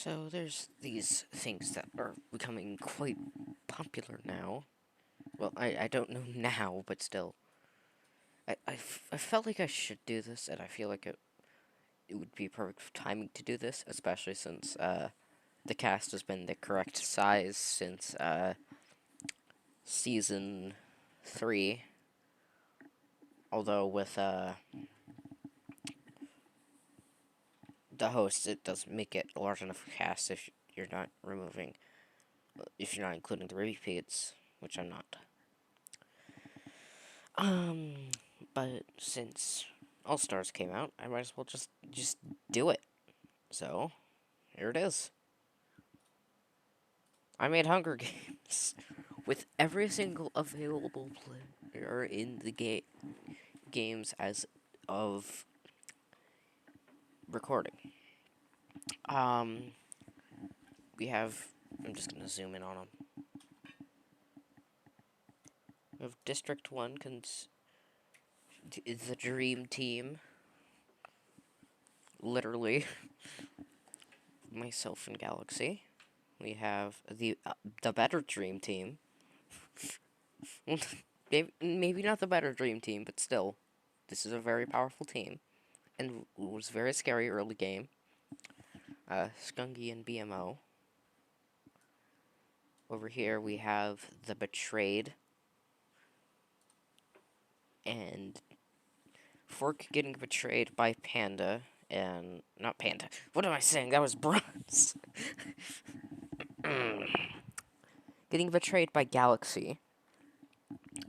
So there's these things that are becoming quite popular now. Well, I don't know now, but still. I felt like I should do this, and I feel like it would be perfect timing to do this, especially since the cast has been the correct size since season 3. Although with the host, it does make it a large enough cast if you're not if you're not including the repeats, which I'm not. Um, but since All Stars came out, I might as well just do it. So here it is. I made Hunger Games with every single available player in the games as of recording. Um, we have. I'm just gonna zoom in on them. We have District 1 is the dream team. Literally, myself and Galaxy. We have the better dream team. Maybe not the better dream team, but still, this is a very powerful team, and it was a very scary early game. Skunky and BMO. Over here we have the Betrayed, and Fork getting betrayed by Panda, and not Panda. What am I saying? That was Bronze. Getting betrayed by Galaxy,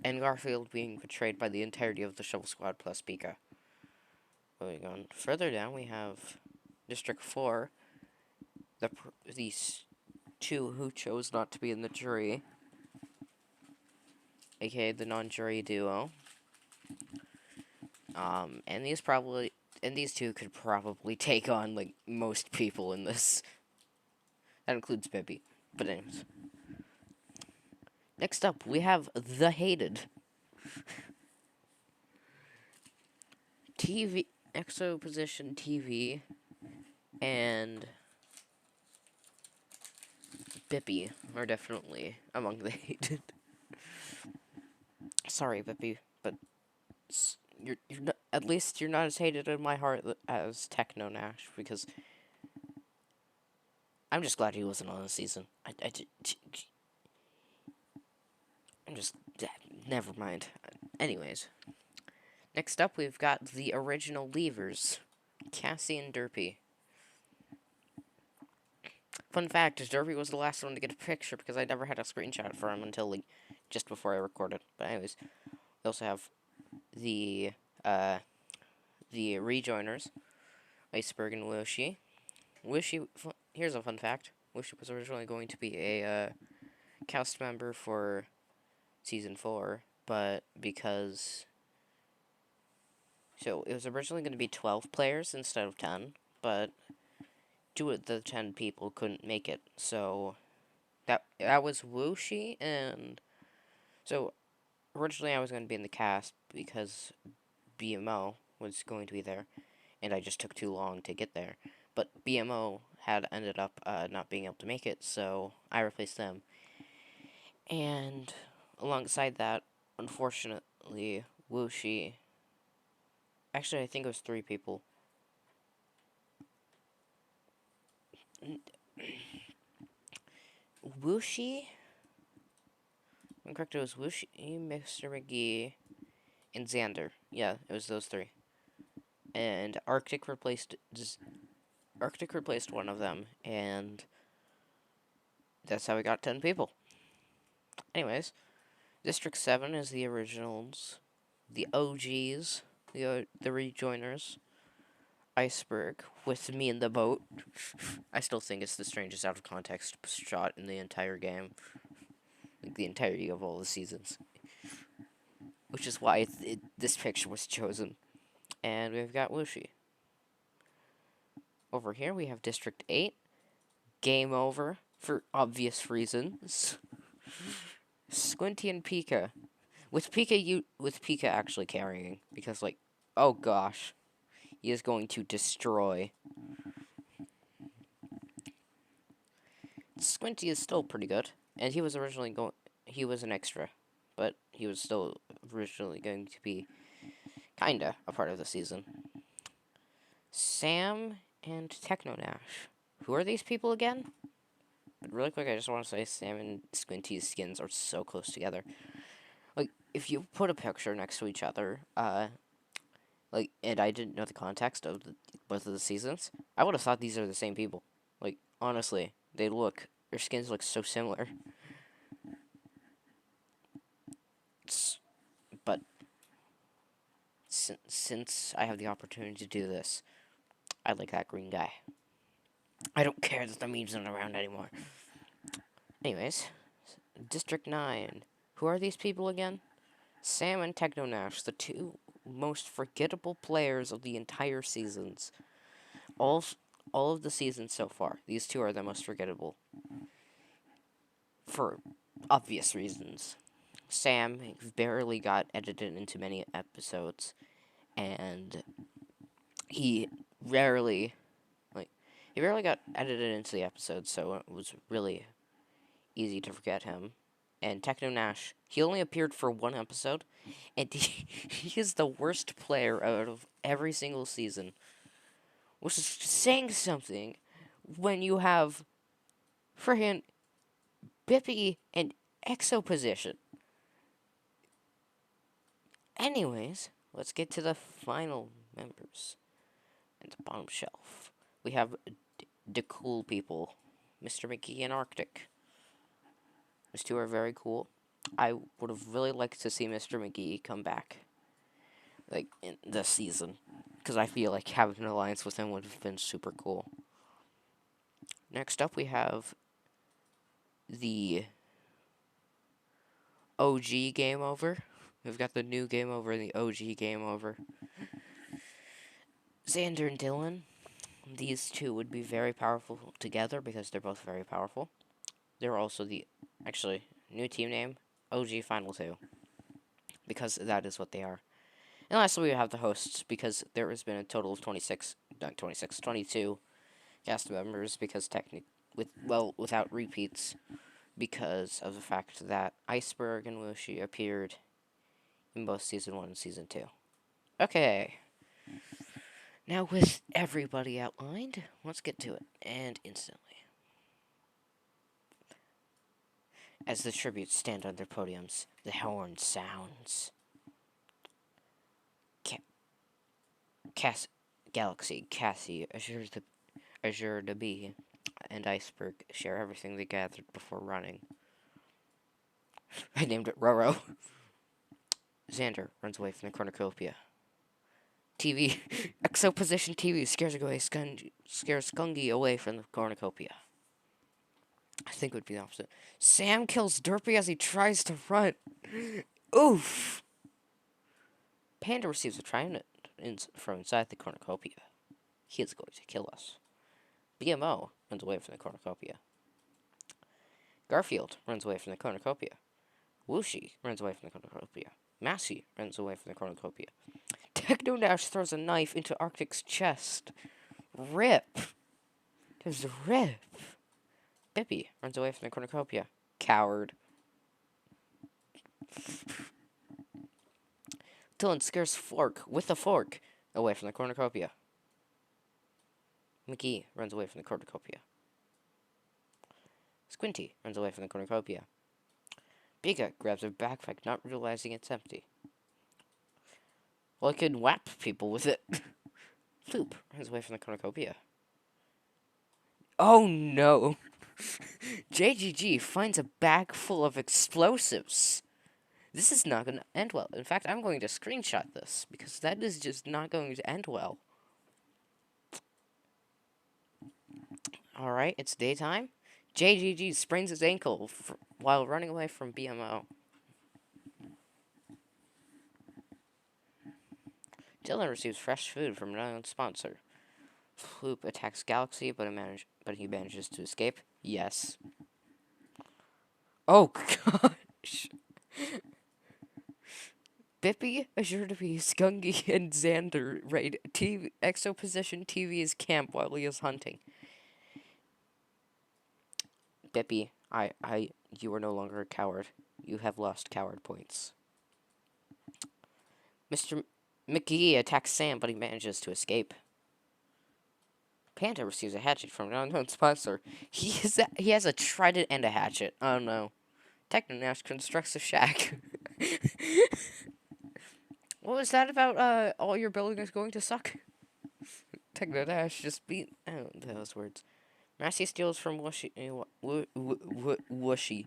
and Garfield being betrayed by the entirety of the Shovel Squad plus Pika. Moving on further down, we have District 4, these two who chose not to be in the jury, aka the non-jury duo. And these two could probably take on like most people in this. That includes Bibi. But anyways, next up we have the Hated. TV Exo Position TV and Bippy are definitely among the Hated. Sorry, Bippy, but you're not, at least you're not as hated in my heart as Techno Nash, because I'm just glad he wasn't on the season. I'm just never mind. Anyways, next up we've got the original Leavers, Cassie and Derpy. Fun fact, Derpy was the last one to get a picture because I never had a screenshot for him until like just before I recorded. But anyways, we also have the rejoiners, Iceberg and Woshi. Here's a fun fact. Woshi was originally going to be a cast member for season 4, but so it was originally going to be 12 players instead of 10, but two of the 10 people couldn't make it, so that was Wuxi, and so originally I was going to be in the cast because BMO was going to be there, and I just took too long to get there, but BMO had ended up not being able to make it, so I replaced them, and alongside that, unfortunately, Wuxi, actually I think it was 3 people. Wuxi? I'm correct, it was Wuxi, Mr. McGee, and Xander. Yeah, it was those 3. And Arctic replaced one of them, and that's how we got 10 people. Anyways, District 7 is the originals, the OGs, the rejoiners, Iceberg, with me in the boat. I still think it's the strangest out of context shot in the entire game. Like, the entirety of all the seasons. Which is why this picture was chosen. And we've got Wuxi. Over here we have District 8. Game over, for obvious reasons. Squinty and Pika. With Pika actually carrying. Because, like, oh gosh. He is going to destroy. Squinty is still pretty good, and he was originally going. He was an extra, but he was still originally going to be kinda a part of the season. Sam and Techno Nash. Who are these people again? But really quick, I just want to say Sam and Squinty's skins are so close together. Like, if you put a picture next to each other, and I didn't know the context of both of the seasons, I would have thought these are the same people. Like, honestly, their skins look so similar. But since I have the opportunity to do this, I like that green guy. I don't care that the meme's not around anymore. Anyways, District 9. Who are these people again? Sam and Techno Nash, the two most forgettable players of the entire seasons. All of the seasons so far, these two are the most forgettable. For obvious reasons. Sam barely got edited into many episodes, and he rarely got edited into the episodes, so it was really easy to forget him. And Techno Nash, he only appeared for one episode, and he is the worst player out of every single season. Which is saying something when you have friggin' Bippy and Exo position. Anyways, let's get to the final members. And the bottom shelf. We have the cool people, Mr. McGee and Arctic. These two are very cool. I would have really liked to see Mr. McGee come back, like, in this season, because I feel like having an alliance with him would have been super cool. Next up, we have the OG Game Over. We've got the new Game Over and the OG Game Over. Xander and Dylan. These two would be very powerful together because they're both very powerful. They're also actually, new team name, OG Final 2. Because that is what they are. And lastly, we have the hosts, because there has been a total of 22 cast members, because without repeats, because of the fact that Iceberg and Wushi appeared in both Season 1 and Season 2. Okay. Now, with everybody outlined, let's get to it, and instantly. As the tributes stand on their podiums, the horn sounds. Galaxy, Cassie, Azure the Bee, and Iceberg share everything they gathered before running. I named it Roro. Xander runs away from the cornucopia. TV, Exo position TV scares Skungy away from the cornucopia. I think it would be the opposite. Sam kills Derpy as he tries to run. Oof! Panda receives a trident from inside the cornucopia. He is going to kill us. BMO runs away from the cornucopia. Garfield runs away from the cornucopia. Wushi runs away from the cornucopia. Massey runs away from the cornucopia. Techno Nash throws a knife into Arctic's chest. Rip. There's a rip. Bippy runs away from the cornucopia. Coward. Dylan scares Fork with a fork away from the cornucopia. McGee runs away from the cornucopia. Squinty runs away from the cornucopia. Biga grabs a backpack, not realizing it's empty. Well, I could whap people with it. Floop runs away from the cornucopia. Oh no! JGG finds a bag full of explosives. This is not going to end well. In fact, I'm going to screenshot this, because that is just not going to end well. Alright, it's daytime. JGG sprains his ankle while running away from BMO. Dylan receives fresh food from an unknown sponsor. Floop attacks Galaxy, but he manages to escape. Yes. Oh, gosh. Bippy, Azure to be Skungy, and Xander raid Exo position TV's camp while he is hunting. Bippy, you are no longer a coward. You have lost coward points. Mr. McGee attacks Sam, but he manages to escape. Panda receives a hatchet from an unknown sponsor. He has a trident and a hatchet. Oh no. Technonash constructs a shack. What was that about, all your building is going to suck? Technonash just beat out those words. Massey steals from Wooshy. Wooshy.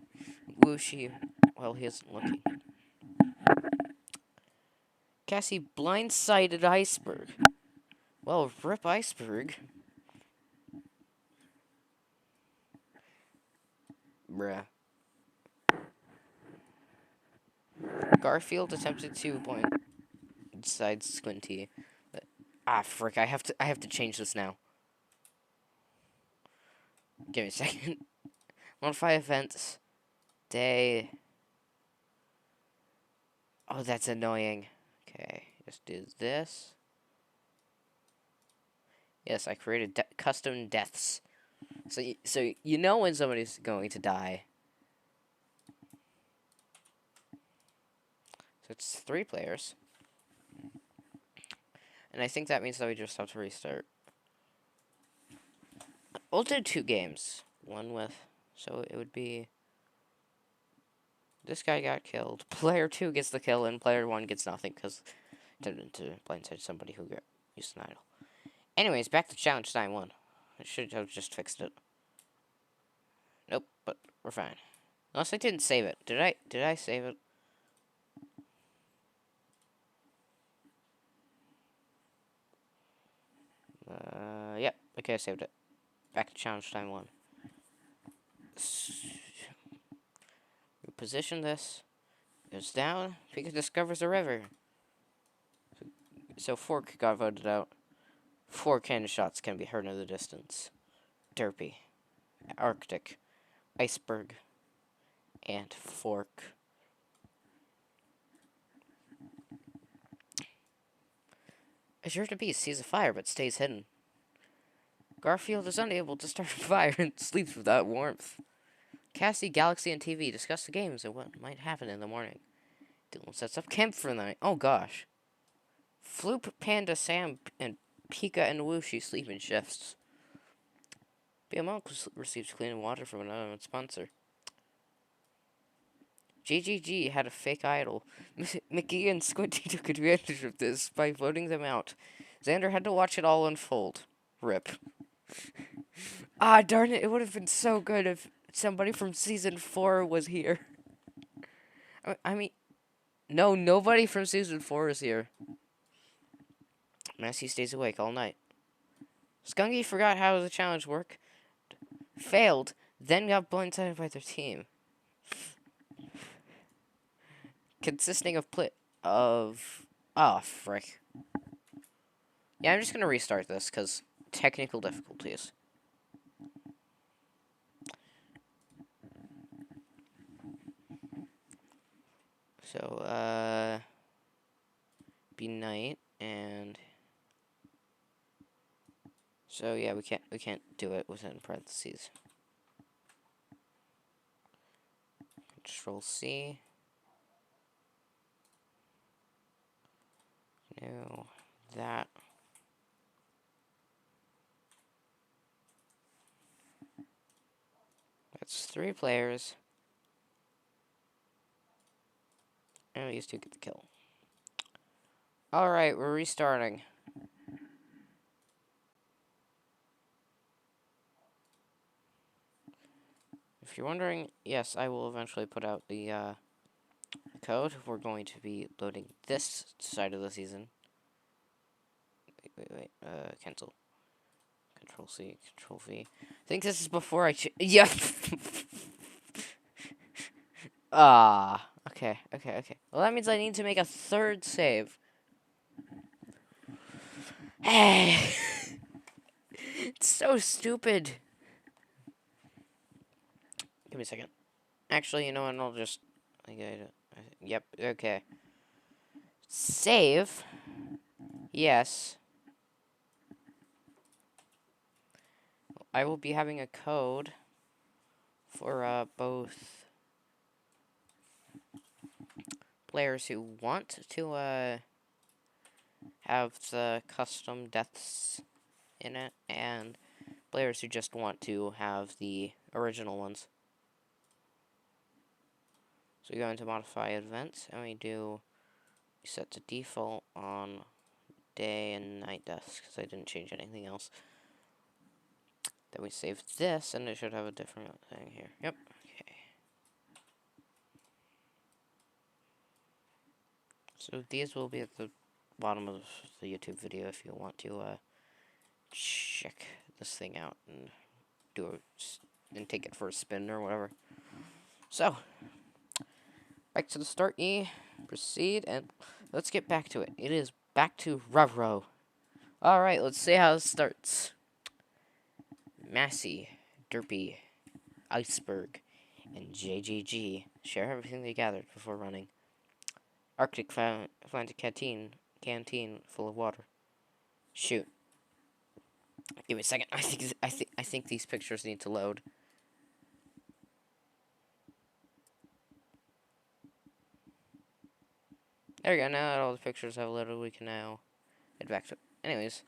Wooshy. Well, he isn't looking. Cassie blindsided Iceberg. Well, rip Iceberg. Bruh. Garfield attempted to blindside Squinty. Frick, I have to change this now. Give me a second. Modify events. Day. Oh, that's annoying. Okay, just do this. Yes, I created custom deaths. So you know when somebody's going to die. So it's 3 players. And I think that means that we just have to restart. We'll do 2 games. One with... So it would be... This guy got killed. Player 2 gets the kill, and player 1 gets nothing, because turned into blindside somebody who got used an idol. Anyways, back to challenge time 1. I should have just fixed it. Nope, but we're fine. Unless I didn't save it. Did I save it? Yep. Okay, I saved it. Back to challenge time 1. We position this. Goes down. Pika discovers a river. So Fork got voted out. 4 cannon shots can be heard in the distance. Derpy. Arctic. Iceberg. And Fork. Azure to Beast sees a fire but stays hidden. Garfield is unable to start a fire and sleeps without warmth. Cassie, Galaxy, and TV discuss the games and what might happen in the morning. Dylan sets up camp for the night. Oh gosh. Floop, Panda, Sam, and Pika and Wooshi sleep in shifts. BML receives clean water from an unknown sponsor. GGG had a fake idol. McGee and Squinty took advantage of this by voting them out. Xander had to watch it all unfold. Rip. Ah, darn it. It would have been so good if somebody from Season 4 was here. I mean, no, nobody from Season 4 is here. Massey stays awake all night. Skunky forgot how the challenge worked. Failed, then got blindsided by their team. Consisting of oh, frick. Yeah, I'm just gonna restart this, because technical difficulties. So, be night, and... So, yeah, we can't do it within parentheses. Control C. No, that. That's 3 players. And these 2 get the kill. Alright, we're restarting. If you're wondering, yes, I will eventually put out the code. We're going to be loading this side of the season. Wait, cancel. Control C, Control V. I think this is before I yeah. Okay. Well, that means I need to make a 3rd save. It's so stupid. Give me a second. Actually, you know what? I'll just... Yep, okay. Save. Yes. I will be having a code for both players who want to have the custom deaths in it, and players who just want to have the original ones. So we go into modify events, and we set the default on day and night deaths, because I didn't change anything else. Then we save this, and it should have a different thing here. Yep. Okay. So these will be at the bottom of the YouTube video if you want to check this thing out and and take it for a spin or whatever. So back to the start E, proceed, and let's get back to it. It is back to Revro. Alright, let's see how it starts. Massey, Derpy, Iceberg, and JGG share everything they gathered before running. Arctic found a canteen full of water. Shoot. Give me a second. I think these pictures need to load. There we go. Now that all the pictures have loaded, we can now head back to. Anyways.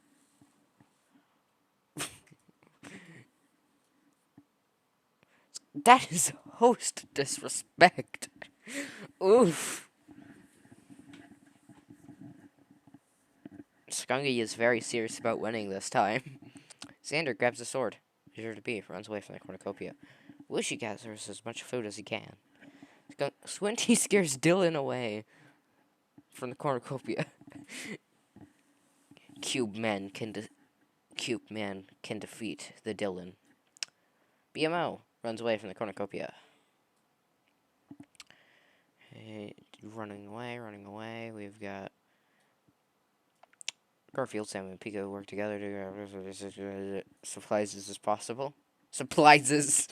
That is host disrespect. Oof. Skunky is very serious about winning this time. Xander grabs a sword. Sure to be, runs away from the cornucopia. Wishy gathers as much food as he can. Swinty scares Dylan away from the cornucopia. Cube Man can defeat the Dylan. BMO runs away from the cornucopia. Hey, running away. We've got Garfield, Sam, and Pico work together to get supplies as possible. Supplies is.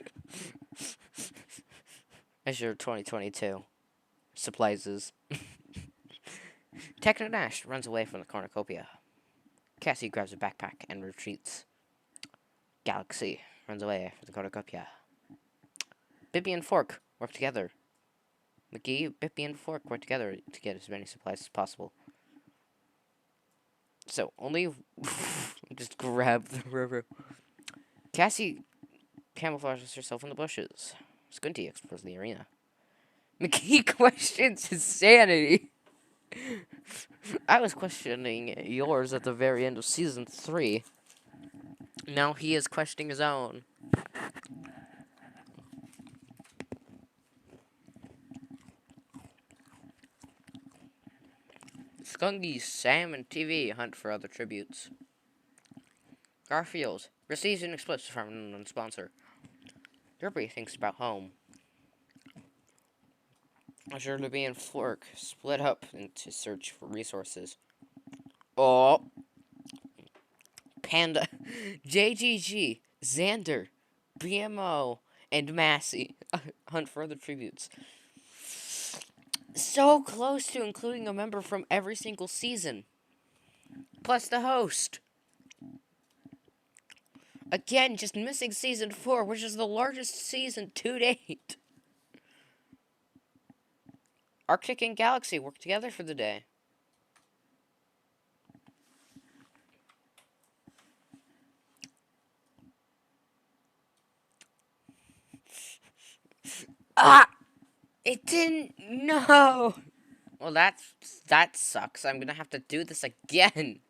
Measure 2022. Supplies is. Techno Dash runs away from the cornucopia. Cassie grabs a backpack and retreats. Galaxy runs away from the cornucopia. Bippy and Fork work together. McGee, Bippy, and Fork work together to get as many supplies as possible. So, only... just grab the river. Cassie camouflages herself in the bushes. Squinty explores the arena. McGee questions his sanity. I was questioning yours at the very end of Season 3. Now he is questioning his own. Skunky, Sam, and TV hunt for other tributes. Garfield receives an explicit from an unknown sponsor. Derpy thinks about home. Shirley and Fork split up to search for resources. Oh. Panda, JGG, Xander, BMO, and Massey hunt for other tributes. So close to including a member from every single season. Plus the host. Again, just missing Season 4, which is the largest season to date. Arctic and Galaxy work together for the day. Ah! It didn't... No! Well, that sucks. I'm gonna have to do this again.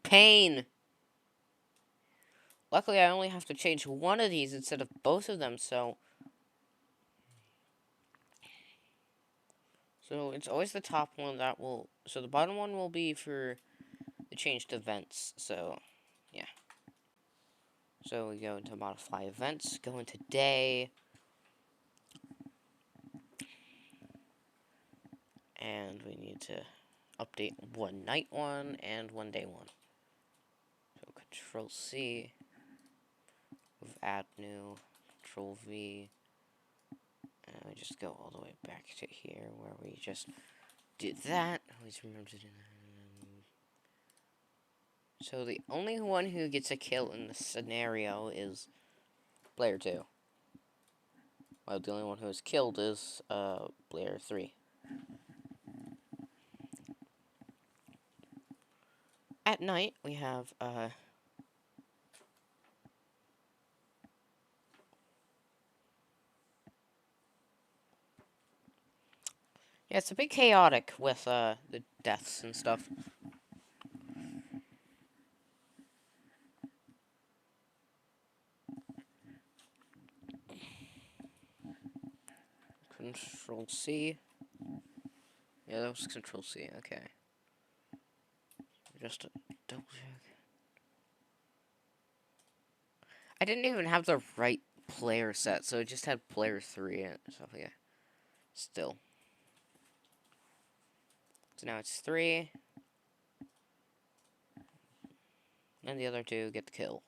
Pain. Luckily, I only have to change one of these instead of both of them, so... So, it's always the top one that will... So, the bottom one will be for the changed events, so... Yeah. So, we go into modify events, go into day... And we need to update one night one and one day one. So Control C, with add new, Control V, and we just go all the way back to here where we just did that. Always remember to do that. So the only one who gets a kill in this scenario is player 2. While the only one who is killed is player 3. At night, we have yeah, it's a bit chaotic with the deaths and stuff. Control C. Yeah, that was Control C. Okay. Just a double check. I didn't even have the right player set, so it just had player 3 and stuff like that. Still. So now it's 3. And the other 2 get the kill.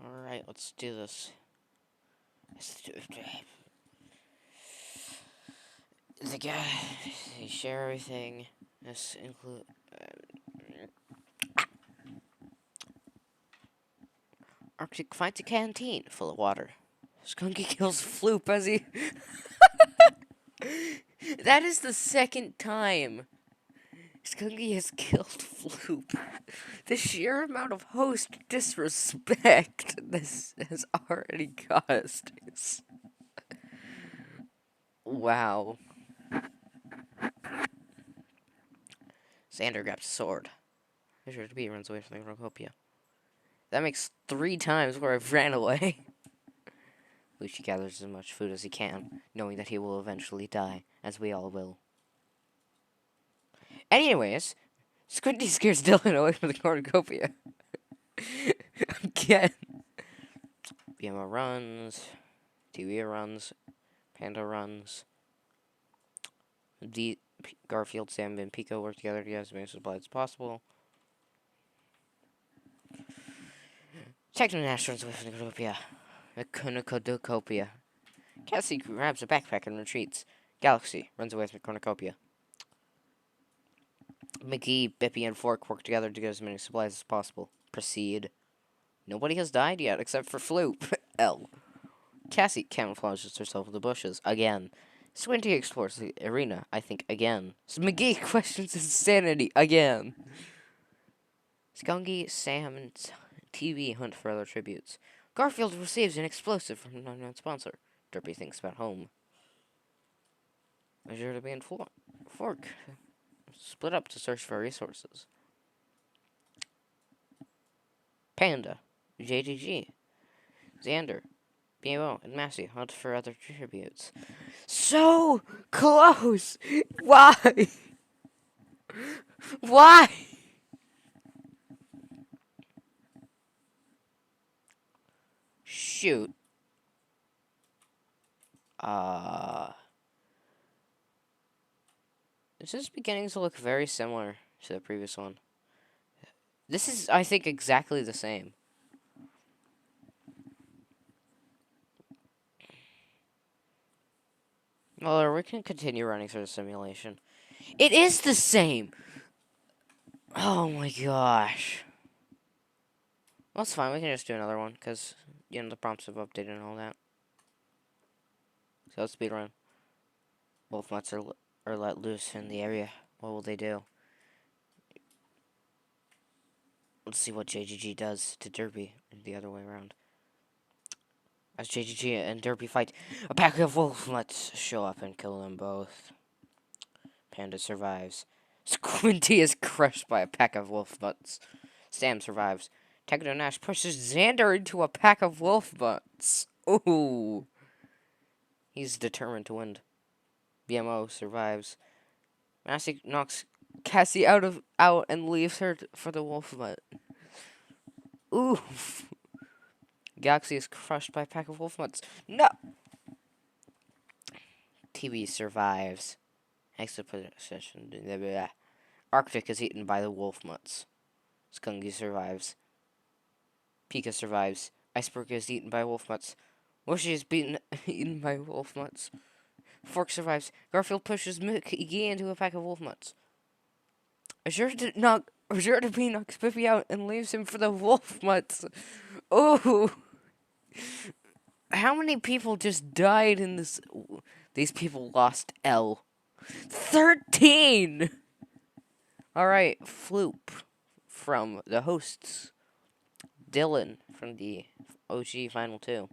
Alright, let's do this. The guy, they share everything. This include. Arctic finds a canteen full of water. Skunky kills Floop as he. That is the second time Skunky has killed Floop. The sheer amount of host disrespect this has already caused is. Wow. Xander grabs a sword. Measure to be runs away from the cornucopia. That makes 3 times where I've ran away. Lucy gathers as much food as he can, knowing that he will eventually die, as we all will. Anyways, Squinty scares Dylan away from the cornucopia. Again. BMO runs. TV runs. Panda runs. Garfield, Sam, and Pico work together to get as many supplies as possible. Technonash runs away from the cornucopia. The cornucopia. Cassie grabs a backpack and retreats. Galaxy runs away from the cornucopia. McGee, Bippy, and Fork work together to get as many supplies as possible. Proceed. Nobody has died yet except for Floop. L. Cassie camouflages herself in the bushes. Again. Squinty explores the arena. I think again. McGee questions his sanity. Again. Skunky, Sam, and TV hunt for other tributes. Garfield receives an explosive from an unknown sponsor. Derpy thinks about home. Measure to be in Fork. Split up to search for resources. Panda, JGG, Xander, BMO, and Massey hunt for other tributes. So close! Why? Why? Shoot. This is beginning to look very similar to the previous one. This is, I think, exactly the same. Well, we can continue running through the simulation. It is the same! Oh my gosh. Well, it's fine. We can just do another one, because, you know, the prompts have updated and all that. So, speedrun. Wolf mutts are let loose in the area. What will they do? Let's see what JGG does to Derpy, the other way around. As JGG and Derpy fight, a pack of wolf mutts show up and kill them both. Panda survives. Squinty is crushed by a pack of wolf mutts. Sam survives. Technonash pushes Xander into a pack of wolf mutts. Ooh. He's determined to win. BMO survives. Massey knocks Cassie out and leaves her for the wolf mutt. Ooh. Galaxy is crushed by a pack of wolf mutts. No! TV survives. Exit position. Arctic is eaten by the wolf mutts. Skunky survives. Pika survives. Iceberg is eaten by wolf mutts. Whooshi is eaten by wolf mutts. Fork survives. Garfield pushes McGee into a pack of wolf mutts. Azure to be knocks Bippy out and leaves him for the wolf mutts. Oh, how many people just died in this? These people lost L. 13! Alright, Floop from the hosts. Dylan from the OG Final 2.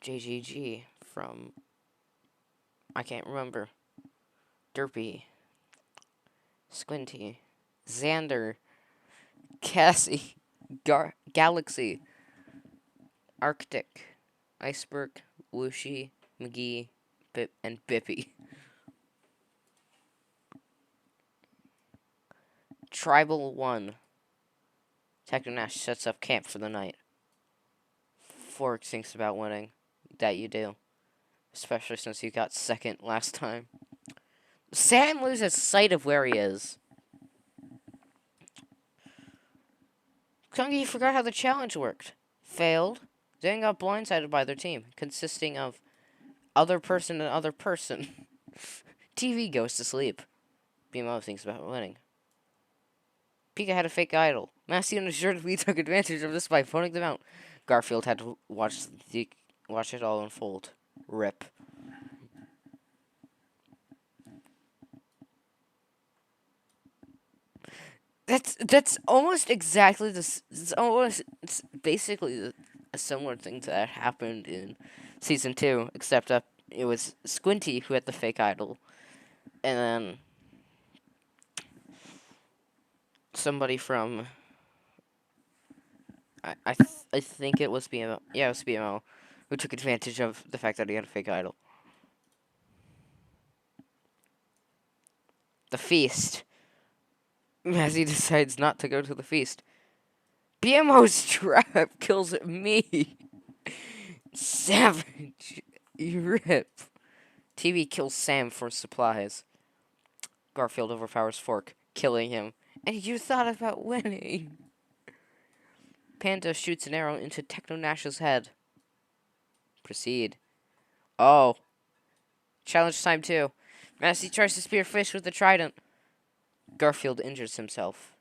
JGG from... I can't remember. Derpy. Squinty. Xander. Cassie. Galaxy. Arctic. Iceberg. Whooshy. McGee. And Bippy. Tribal 1. Technonash sets up camp for the night. Fork thinks about winning. That you do. Especially since you got second last time. Sam loses sight of where he is. Kungi forgot how the challenge worked. Failed. Then got blindsided by their team, consisting of other person and other person. TV goes to sleep. BMO thinks about winning. Pika had a fake idol. Massey and assuredly took advantage of this by phoning them out. Garfield had to watch it all unfold. Rip. That's almost exactly this. It's basically a similar thing to that happened in season 2, except it was Squinty who had the fake idol, and then somebody from I think it was BMO. Yeah, it was BMO who took advantage of the fact that he had a fake idol. The feast. As he decides not to go to the feast. BMO's trap kills me. Savage. Rip. TV kills Sam for supplies. Garfield overpowers Fork, killing him. And you thought about winning. Panda shoots an arrow into Technonash's head. Proceed. Oh. Challenge time 2. Massey tries to spear fish with the trident. Garfield injures himself.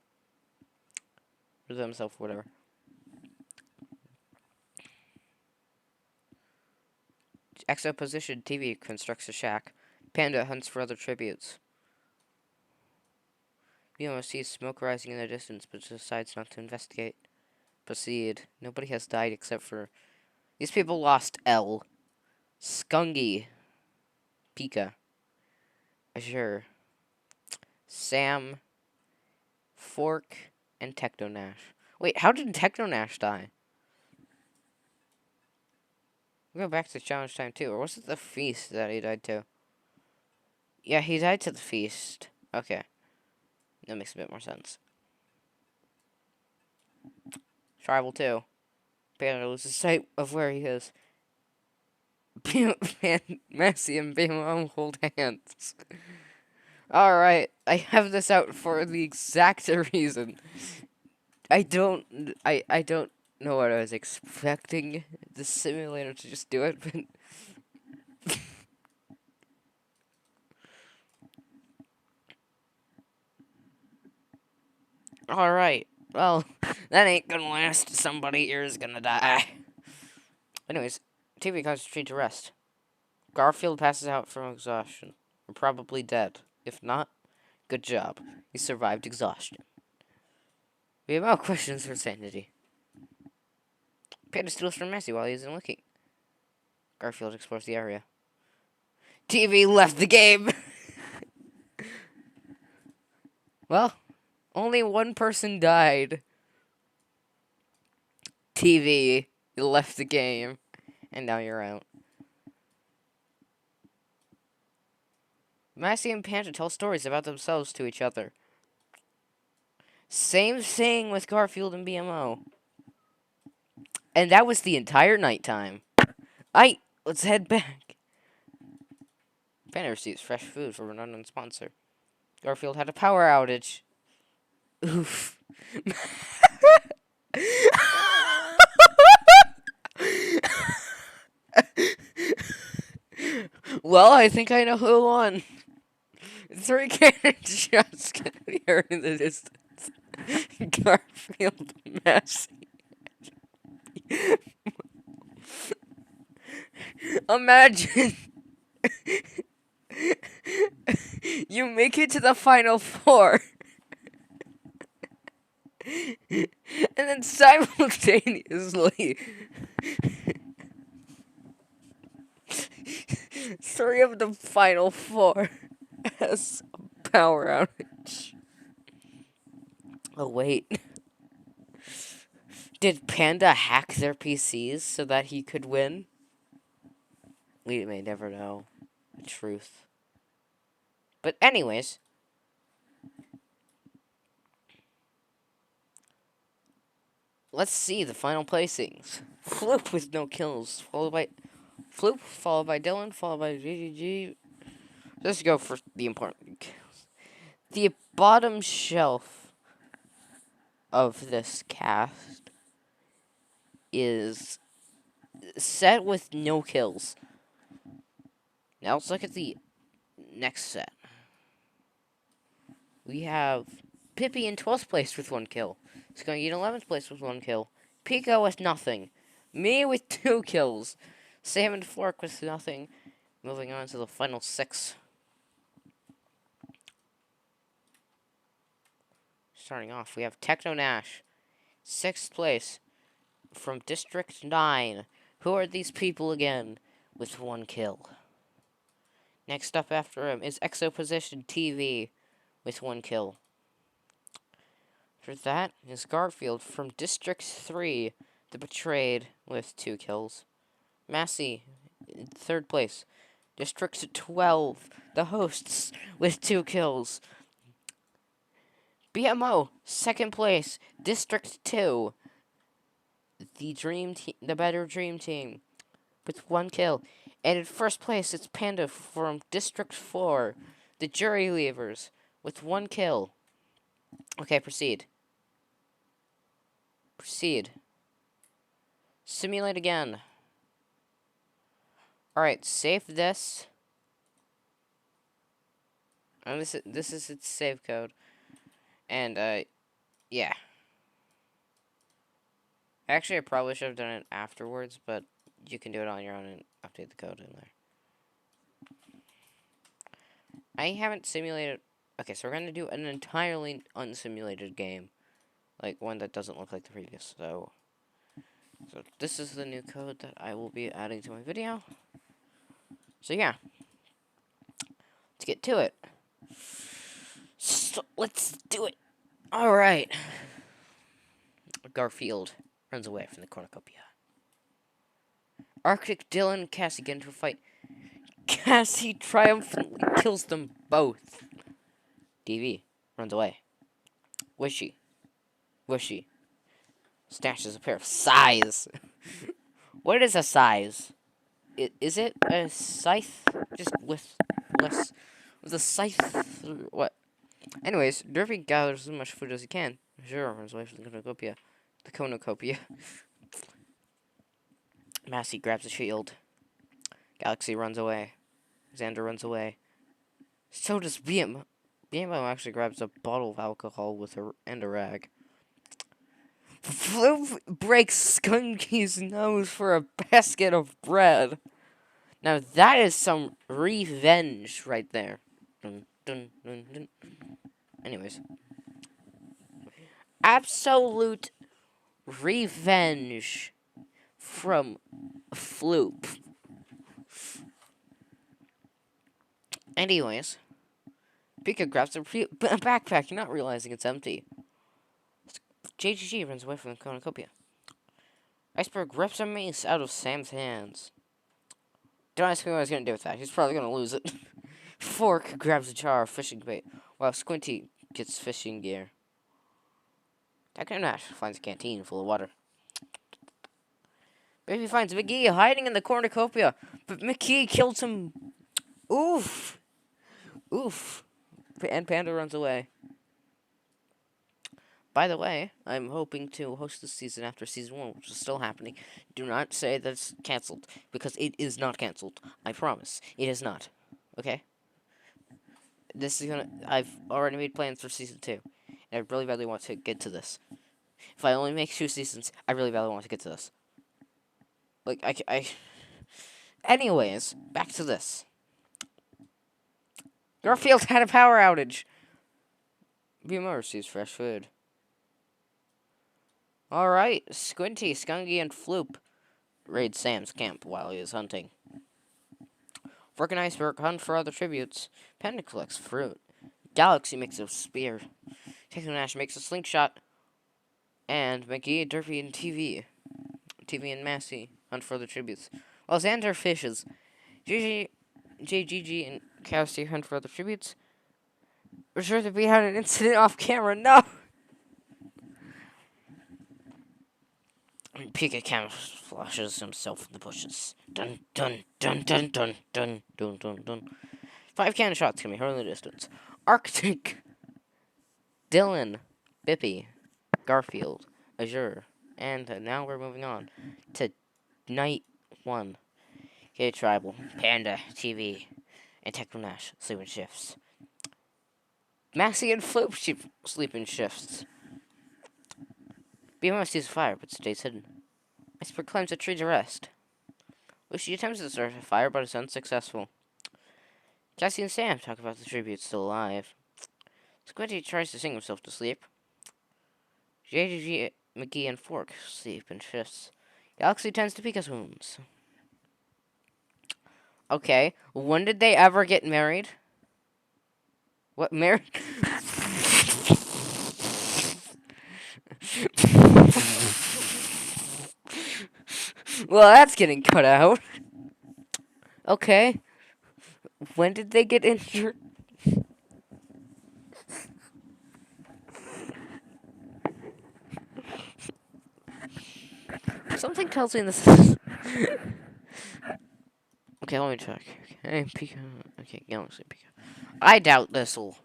Whatever. Exo position, TV constructs a shack. Panda hunts for other tributes. BMO sees smoke rising in the distance, but decides not to investigate. Proceed. Nobody has died except for... These people lost L. Skungy. Pika. Azure. Sam. Fork. And Technonash. Wait, how did Technonash die? We'll go back to challenge time 2. Or was it the feast that he died to? Yeah, he died to the feast. Okay. That makes a bit more sense. Tribal 2. Panda loses sight of where he is. Massey and BMO hold hands. Alright, I have this out for the exact reason. I don't know what I was expecting the simulator to just do it, but... Alright, well, that ain't gonna last. Somebody here is gonna die. Anyways, TV concentrate to rest. Garfield passes out from exhaustion. We're probably dead. If not, good job. You survived exhaustion. We have more questions for sanity. Panda steals from Massey while he isn't looking. Garfield explores the area. TV left the game! Well, only one person died. TV left the game. And now you're out. Massey and Panda tell stories about themselves to each other. Same thing with Garfield and BMO. And that was the entire nighttime. Let's head back. Panda receives fresh food from an unknown sponsor. Garfield had a power outage. Oof. Well, I think I know who won. Three cannons shots can be heard in the distance. Garfield, Massey. Imagine you make it to the final four, and then simultaneously, three of the final four has a power outage. Oh, wait. Did Panda hack their PCs so that he could win? We may never know the truth. But anyways, let's see the final placings. Floop with no kills, followed by Floop, followed by Dylan, followed by GGG. Let's go for the important kills. The bottom shelf of this cast is set with no kills. Now let's look at the next set. We have Pippi in 12th place with 1 kill. Skunky in 11th place with 1 kill. Pico with nothing. Me with 2 kills. Sam and Fork with nothing. Moving on to the final 6. Starting off, we have Techno Nash. 6th place from District 9. Who are these people again? With 1 kill. Next up after him is Exoposition TV with 1 kill. After that is Garfield from District 3, The Betrayed, with 2 kills. Massey, in 3rd place. District 12, The Hosts, with 2 kills. BMO, 2nd place. District 2, The Better Dream Team, with 1 kill. And in 1st place, it's Panda from District 4, The Jury Leavers, with 1 kill. Okay, proceed. Proceed. Simulate again. Alright, save this. And this is its save code. And, yeah. Actually, I probably should have done it afterwards, but you can do it on your own and update the code in there. I haven't simulated... Okay, so we're going to do an entirely unsimulated game. Like, one that doesn't look like the previous, so this is the new code that I will be adding to my video. So, yeah. Let's get to it. So, let's do it. Alright. Garfield runs away from the cornucopia. Arctic Dylan and Cassie get into a fight. Cassie triumphantly kills them both. DV runs away. Wishy stashes a pair of size. What is a size? Is it a scythe? Just with a scythe? What? Anyways, Derpy gathers as much food as he can. Sure, runs away from the cornucopia. The cornucopia. Massey grabs a shield. Galaxy runs away. Xander runs away. So does BMO. BMO actually grabs a bottle of alcohol and a rag. Floop breaks Skunky's nose for a basket of bread. Now that is some revenge right there. Dun, dun, dun, dun. Anyways. Absolute revenge from Floop. Anyways. Pika grabs a backpack, not realizing it's empty. JGG runs away from the cornucopia. Iceberg rips a mace out of Sam's hands. Don't ask me what he's going to do with that. He's probably going to lose it. Fork grabs a jar of fishing bait, while Squinty gets fishing gear. Techno Nash finds a canteen full of water. Baby finds McGee hiding in the cornucopia, but McGee kills him. Oof. Oof. And Panda runs away. By the way, I'm hoping to host this season after season 1, which is still happening. Do not say that it's cancelled, because it is not cancelled. I promise. It is not. Okay? This is gonna. I've already made plans for season 2. And I really badly want to get to this. If I only make 2 seasons, I really badly want to get to this. Like, Anyways, back to this. Garfield had a power outage. BMO receives fresh food. Alright, Squinty, Skunky, and Floop raid Sam's camp while he is hunting. Fork and Iceberg hunt for other tributes. Panda collects fruit. Galaxy makes a spear. Technonash makes a slingshot. And McGee, Derpy, and TV and Massey hunt for other tributes. While Xander fishes. JGG and Cassie hunt for other tributes. We're sure that we had an incident off camera. No! Pika camouflages himself in the bushes. Dun dun dun dun dun dun dun dun dun. 5 cannon shots can be heard in the distance. Arctic, Dylan, Bippy, Garfield, Azure, and now we're moving on to night 1. Okay, Tribal, Panda, TV, and Technonash sleep in shifts. Massey and Floop sleep in shifts. BMO sees fire but stays hidden. Iceberg climbs a tree to rest. Lucy attempts to start a fire but is unsuccessful. Cassie and Sam talk about the tribute still alive. Squinty tries to sing himself to sleep. JGG, McGee, and Fork sleep in shifts. Galaxy tends to Pika's wounds. Okay, when did they ever get married? What, married? Well, that's getting cut out. Okay. When did they get injured? Something tells me this is... Okay, let me check. Okay, Pika. Okay, Galaxy Pika. I doubt this'll...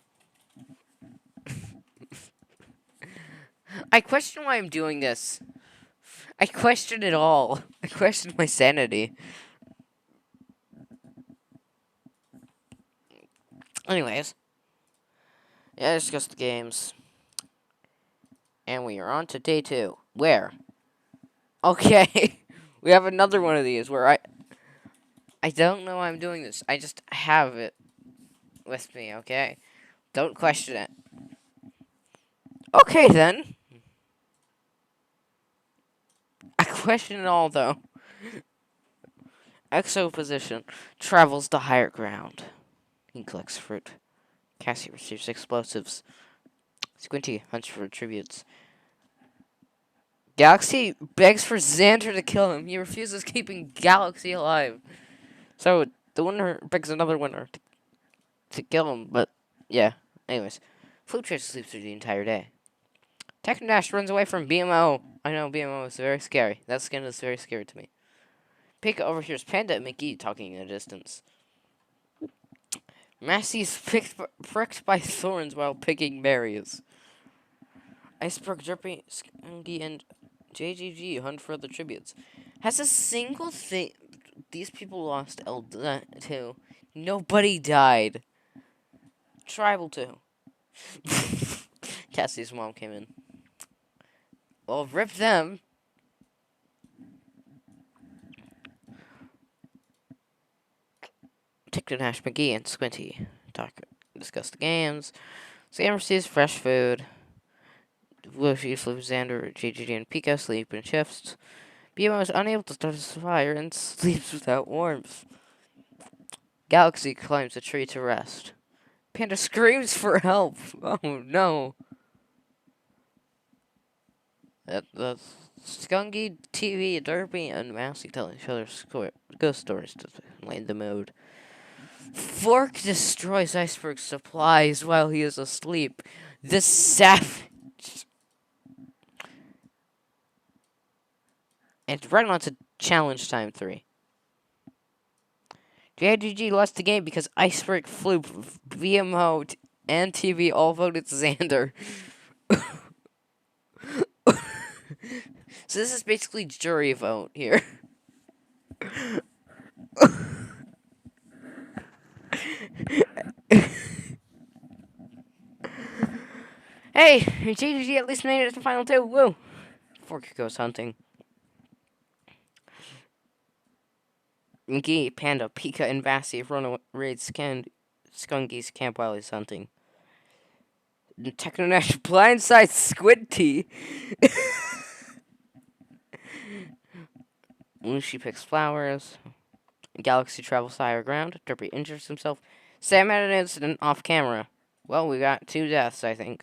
I question why I'm doing this. I question it all. I question my sanity. Anyways. Yeah, I discussed the games. And we are on to day 2. Where? Okay. We have another one of these where I don't know why I'm doing this. I just have it with me, okay? Don't question it. Okay, then. I question it all, though. Exo position travels to higher ground. He collects fruit. Cassie receives explosives. Squinty hunts for tributes. Galaxy begs for Xander to kill him. He refuses, keeping Galaxy alive. So, the winner begs another winner to kill him, but, yeah. Anyways, Floop tries to sleep through the entire day. Technodash runs away from BMO. I know, BMO is very scary. That skin is very scary to me. Pika overhears Panda and McGee talking in the distance. Massey's pricked by thorns while picking berries. Iceberg, Derpy, Skunky, and JGG hunt for other tributes. Has a single thing... These people lost L2. Nobody died. Tribal 2. Cassie's mom came in. Well, rip them. Technodash, McGee, and Squinty discuss the games. Sam receives fresh food. Lucy, Floop, Xander, JGG, and Pika sleep in shifts. BMO is unable to start his fire and sleeps without warmth. Galaxy climbs a tree to rest. Panda screams for help. Oh no. The Skunky, TV, Derpy, and Massey tell each other ghost stories to lighten the mood. Fork destroys Iceberg's supplies while he is asleep. The savage. And right on to challenge time 3. JGG lost the game because Iceberg, Floop, BMO, and TV all voted Xander. So this is basically jury vote here. Hey, JDG at least made it to the final two. Woo! Fork goes hunting. McGee, Panda, Pika, and Vassy run raid Skunky's camp while he's hunting. Technonash blindsides Squinty. Lucy picks flowers. Galaxy travels to higher ground. Derpy injures himself. Sam had an incident off camera. Well, we got 2 deaths, I think.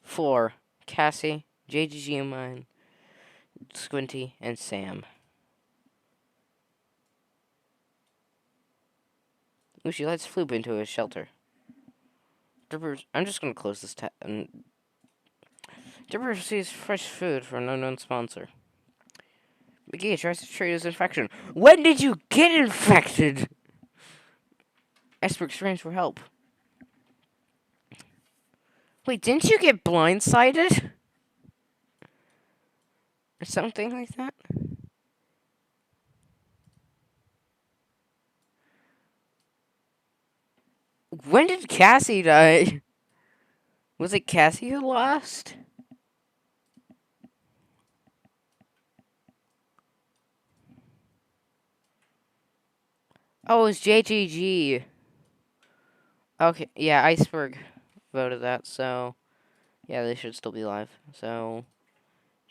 4. Cassie, JGG and mine, Squinty, and Sam. Lucy lets Floop into his shelter. Derpy, I'm just gonna close this tab. Derpy receives fresh food from an unknown sponsor. McGee tries to treat his infection. When did you get infected? Iceberg screams for help. Wait, didn't you get blindsided? Or something like that? When did Cassie die? Was it Cassie who lost? Oh, it was JGG. Okay, yeah, Iceberg voted that, so yeah, they should still be live. So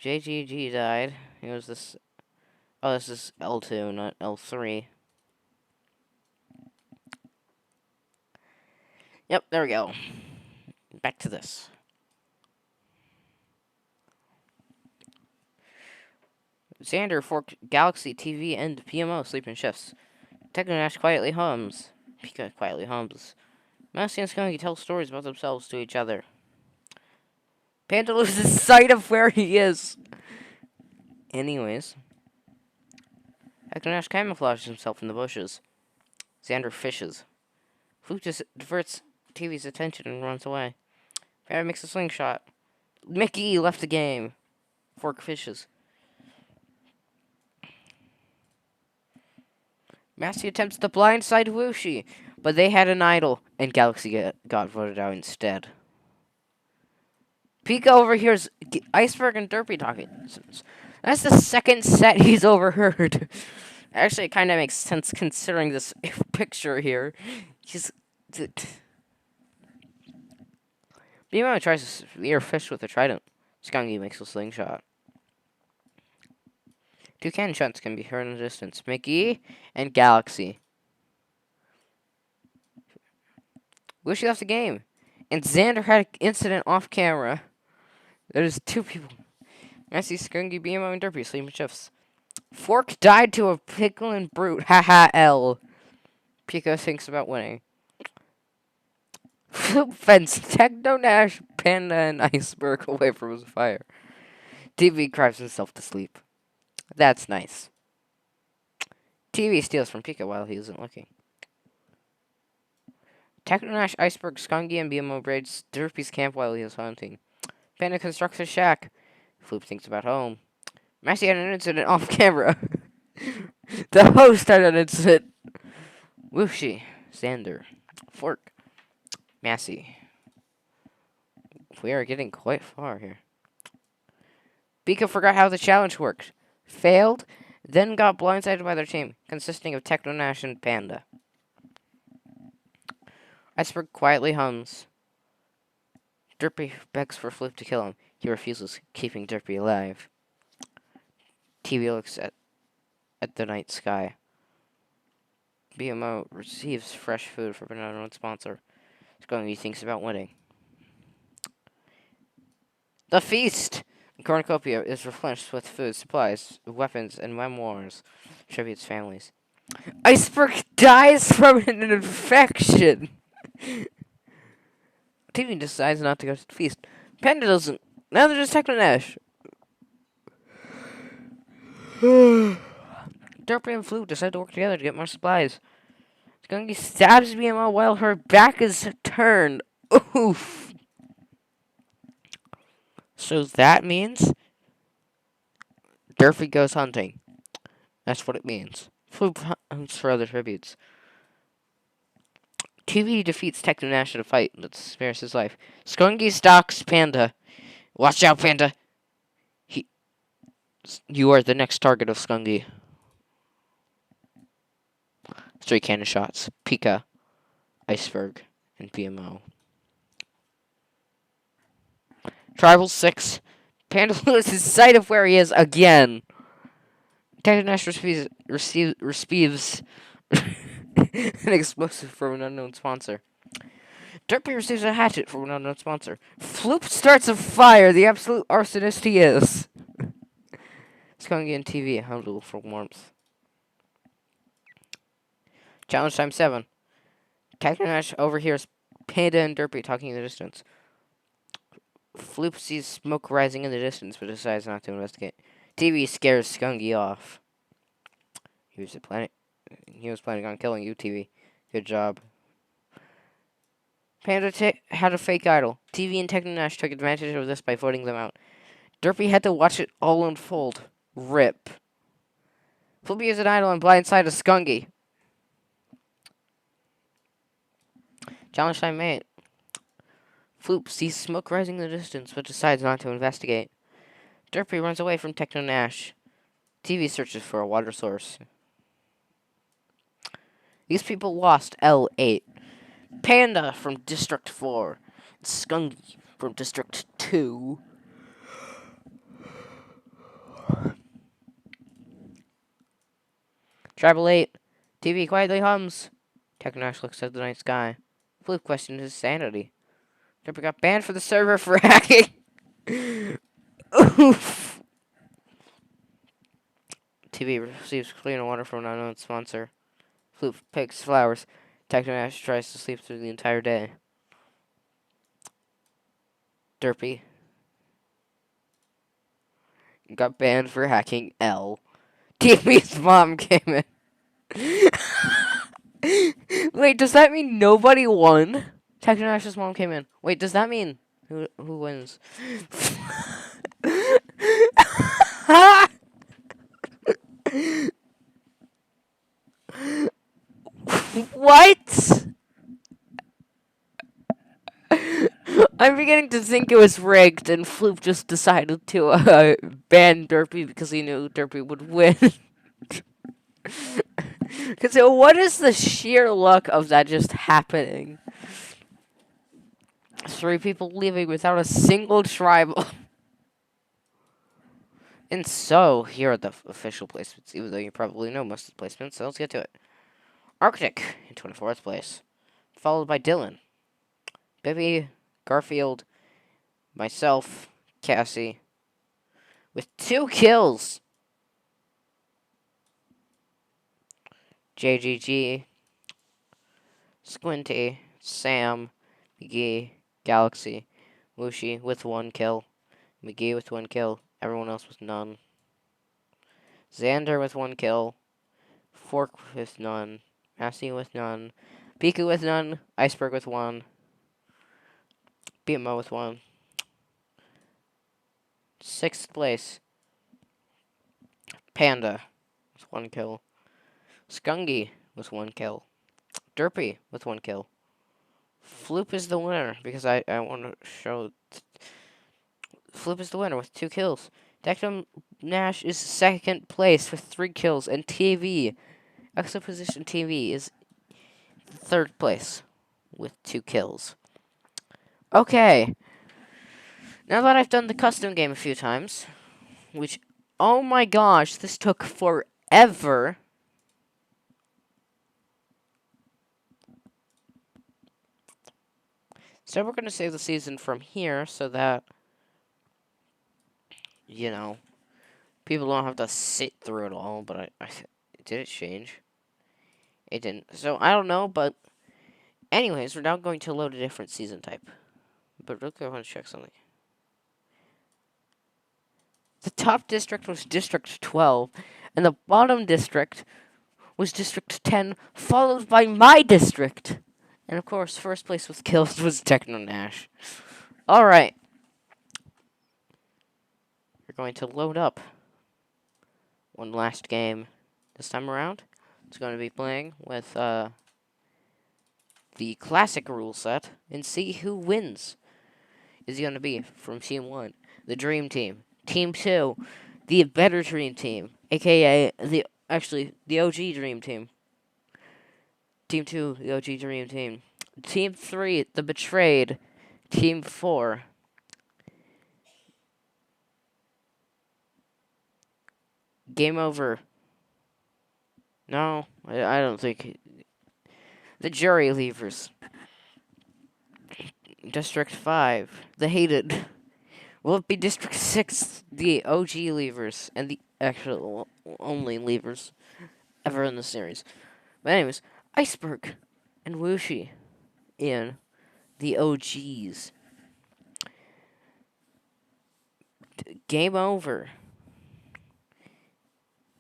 JGG died. It was this. Oh, this is L2, not L3. Yep, there we go. Back to this. Xander forked Galaxy TV and PMO sleeping shifts. Technonash quietly hums. Pika quietly hums. Mousy and Skunky tell stories about themselves to each other. Panda loses sight of where he is. Anyways. Technonash camouflages himself in the bushes. Xander fishes. Fluke just diverts TV's attention and runs away. Barry makes a slingshot. Mickey left the game. Fork fishes. Massey attempts to blindside Wooshi, but they had an idol, and Galaxy got voted out instead. Pika overhears Iceberg and Derpy talking. That's the second set he's overheard. Actually, it kind of makes sense considering this picture here. He's... BMO tries to spear fish with a trident. Skunky makes a slingshot. 2 cannon shots can be heard in the distance. Mickey and Galaxy. Wish left the game. And Xander had an incident off camera. There's 2 people. Messi, Skunky, BMO, and Derpy sleeping shifts. Fork died to a pickle and brute. Haha, L. Pico thinks about winning. Floop fence Technonash, Panda, and Iceberg away from his fire. TV cries himself to sleep. That's nice. TV steals from Pika while he isn't looking. Technonash, Iceberg, Skunky, and BMO raids Derpy's camp while he is hunting. Panda constructs a shack. Floop thinks about home. Massey had an incident off camera. The host had an incident. Wooshi, Xander, Fork, Massey. We are getting quite far here. Pika forgot how the challenge worked. Failed, then got blindsided by their team, consisting of Technonash and Panda. Iceberg quietly hums. Derpy begs for Floop to kill him. He refuses, keeping Derpy alive. TV looks at the night sky. BMO receives fresh food from an unknown sponsor. Skunky thinks about winning. The feast! The cornucopia is replenished with food, supplies, weapons, and memoirs. Tributes families. Iceberg dies from an infection! TV decides not to go to the feast. Panda doesn't. Now they're just Technonash. Derpy and Floop decide to work together to get more supplies. Skunky stabs BMO while her back is turned. Oof. So that means Durfee goes hunting. That's what it means. Floop hunts for other tributes. TV defeats Techno Nash in a fight that spares his life. Skunky stalks Panda. Watch out, Panda! You are the next target of Skunky. 3 cannon shots. Pika, Iceberg, and BMO. Tribal 6. Panda loses sight of where he is again. Techno Nash receives an explosive from an unknown sponsor. Derpy receives a hatchet from an unknown sponsor. Floop starts a fire, the absolute arsonist he is. Skunky and TV huddle for warmth. Challenge time 7. Techno Nash overhears Panda and Derpy talking in the distance. Floop sees smoke rising in the distance, but decides not to investigate. TV scares Skunky off. He was planning on killing you, TV. Good job. Panda had a fake idol. TV and Techno Nash took advantage of this by voting them out. Derpy had to watch it all unfold. RIP. Floopy is an idol and blindsided Skunky. Challenge time 8. Floop sees smoke rising in the distance, but decides not to investigate. Derpy runs away from Techno Nash. TV searches for a water source. These people lost L8. Panda from District 4. Skunky from District 2. Tribal 8. TV quietly hums. Techno Nash looks at the night sky. Floop questions his sanity. Derpy got banned for the server for hacking. Oof. TV receives clean water from an unknown sponsor. Floop picks flowers. Techno Nash tries to sleep through the entire day. Derpy got banned for hacking L. TV's mom came in. Wait, does that mean nobody won? Techno Nash's mom came in. Wait, does that mean who wins? What? I'm beginning to think it was rigged, and Floop just decided to ban Derpy because he knew Derpy would win. Because what is the sheer luck of that just happening? 3 people leaving without a single tribal. And so, here are the official placements, even though you probably know most of the placements, so let's get to it. Arctic in 24th place, followed by Dylan, Bibby, Garfield, myself, Cassie, with 2 kills. JGG, Squinty, Sam, McGee, Galaxy, Wushi with 1 kill, McGee with 1 kill, everyone else with none. Xander with 1 kill, Fork with none, Massey with none, Pika with none, Iceberg with 1, BMO with 1. 6th place, Panda with 1 kill, Skunky with 1 kill, Derpy with 1 kill. Floop is the winner because I want to show. Floop is the winner with 2 kills. Techno Nash is 2nd place with 3 kills, and TV, Exoposition TV, is 3rd place with 2 kills. Okay. Now that I've done the custom game a few times, which, oh my gosh, this took forever. So we're going to save the season from here so that, you know, people don't have to sit through it all, but did it change? It didn't. So, I don't know, but anyways, we're now going to load a different season type. But real quick, I want to check something. The top district was District 12, and the bottom district was District 10, followed by my district. And of course, first place with kills was Techno Nash. Alright. We're going to load up one last game this time around. It's going to be playing with the classic rule set and see who wins. Is going to be from Team 1, the Dream Team. Team 2, the Better Dream Team, aka the OG Dream Team. Team 2, the OG Dream Team. Team 3, the Betrayed. Team 4, Game Over. No, I don't think. The Jury Leavers. District 5, the Hated. Will it be District 6, the OG Leavers, and the actual only Leavers ever in the series? But anyways, Iceberg and Wuxi in the OGs. Game Over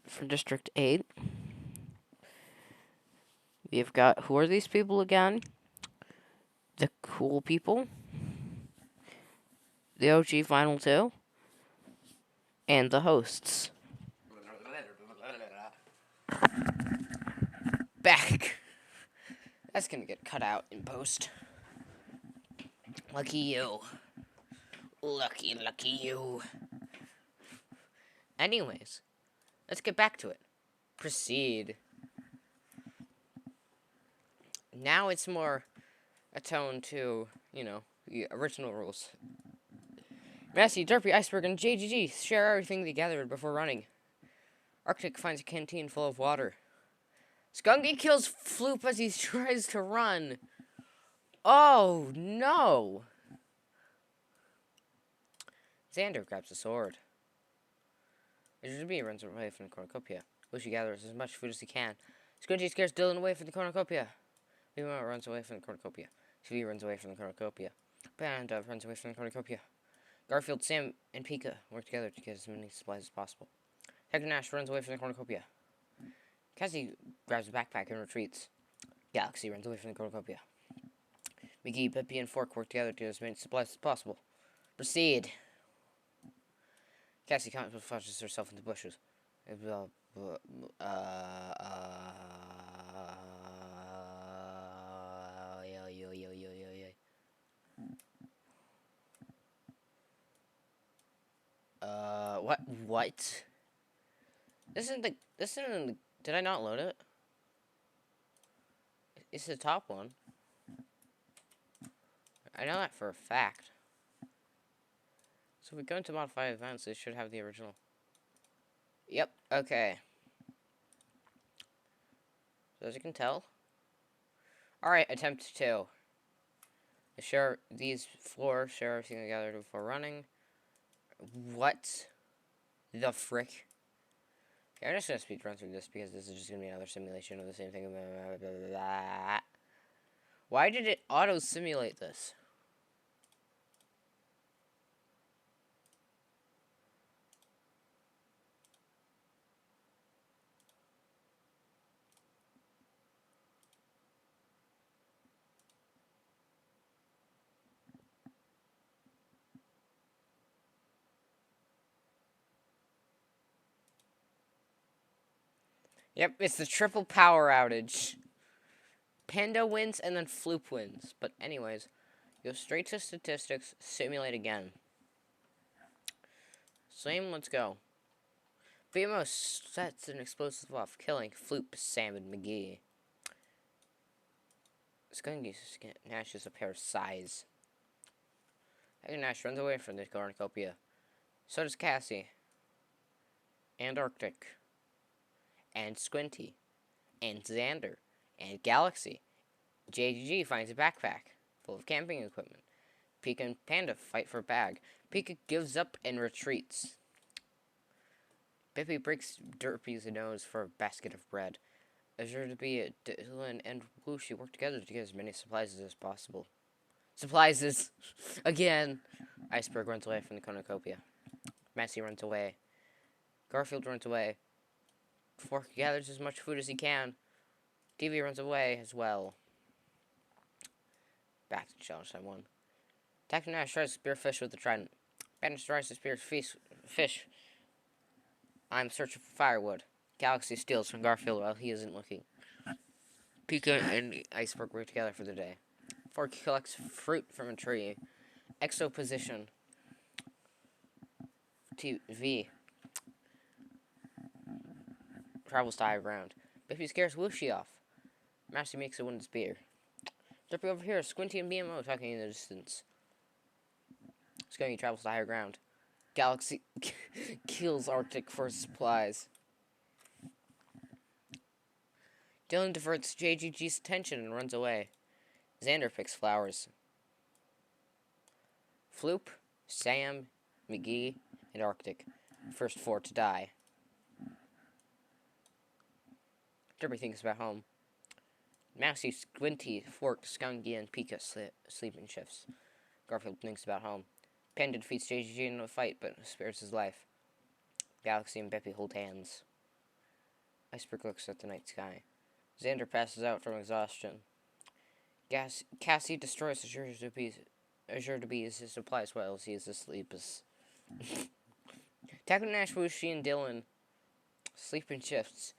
from District 8. We've got, who are these people again? The Cool People. The OG Final 2. And the hosts. Back. That's gonna get cut out in post. Lucky you. Lucky you. Anyways, let's get back to it. Proceed. Now it's more attuned to, the original rules. Massey, Derpy, Iceberg, and JGG share everything they gathered before running. Arctic finds a canteen full of water. Skunky kills Floop as he tries to run. Oh, no. Xander grabs a sword. Ajitabi runs away from the cornucopia. Lucy gathers as much food as he can. Squinty scares Dylan away from the cornucopia. Mima runs away from the cornucopia. Stevie runs away from the cornucopia. Panda runs away from the cornucopia. Garfield, Sam, and Pika work together to get as many supplies as possible. Hector Nash runs away from the cornucopia. Cassie grabs a backpack and retreats. Galaxy runs away from the cornucopia. McGee, Pippi, and Fork work together to get as many supplies as possible. Proceed. Cassie camouflages herself in the bushes. What? This isn't the, did I not load it? It's the top one. I know that for a fact. So if we go into modify events, it should have the original. Yep, okay. So as you can tell. Alright, attempt 2. These floors share everything together before running. What the frick? Okay, I'm just gonna speed run through this because this is just gonna be another simulation of the same thing. Why did it auto simulate this? Yep, it's the triple power outage. Panda wins and then Floop wins. But anyways, go straight to statistics, simulate again. Same, let's go. BMO sets an explosive off, killing Floop, Sam, and McGee. Skunky Nash is a pair of size. Hector Nash runs away from the cornucopia. So does Cassie. And Arctic. And Squinty. And Xander. And Galaxy. JGG finds a backpack full of camping equipment. Pika and Panda fight for a bag. Pika gives up and retreats. Bippy breaks Derpy's nose for a basket of bread. Ajitabi, Dylan, and Wuxi work together to get as many supplies as possible. Supplies is again. Iceberg runs away from the cornucopia. Massey runs away. Garfield runs away. Fork gathers as much food as he can. TV runs away as well. Back to challenge time 1. Captain Nash tries to spear fish with the trident. Bandit tries to spear fish. I'm searching for firewood. Galaxy steals from Garfield while he isn't looking. Pika and Iceberg work together for the day. Fork collects fruit from a tree. Exo position. TV travels to high ground. Bippy scares Whooshy off. Massey makes a wooden spear. Drippy over here, Squinty and BMO talking in the distance. Skunky travels to higher ground. Galaxy kills Arctic for supplies. Dylan diverts JGG's attention and runs away. Xander picks flowers. Floop, Sam, McGee, and Arctic. First 4 to die. Derby thinks about home. Mousy, Squinty, Fork, Skunky, and Pika sleep in shifts. Garfield thinks about home. Panda defeats JGG in a fight, but spares his life. Galaxy and Beppy hold hands. Iceberg looks at the night sky. Xander passes out from exhaustion. Cassie destroys Azure to be his supplies while he is asleep. Taco Nash, Wooshie, and Dylan sleep in shifts.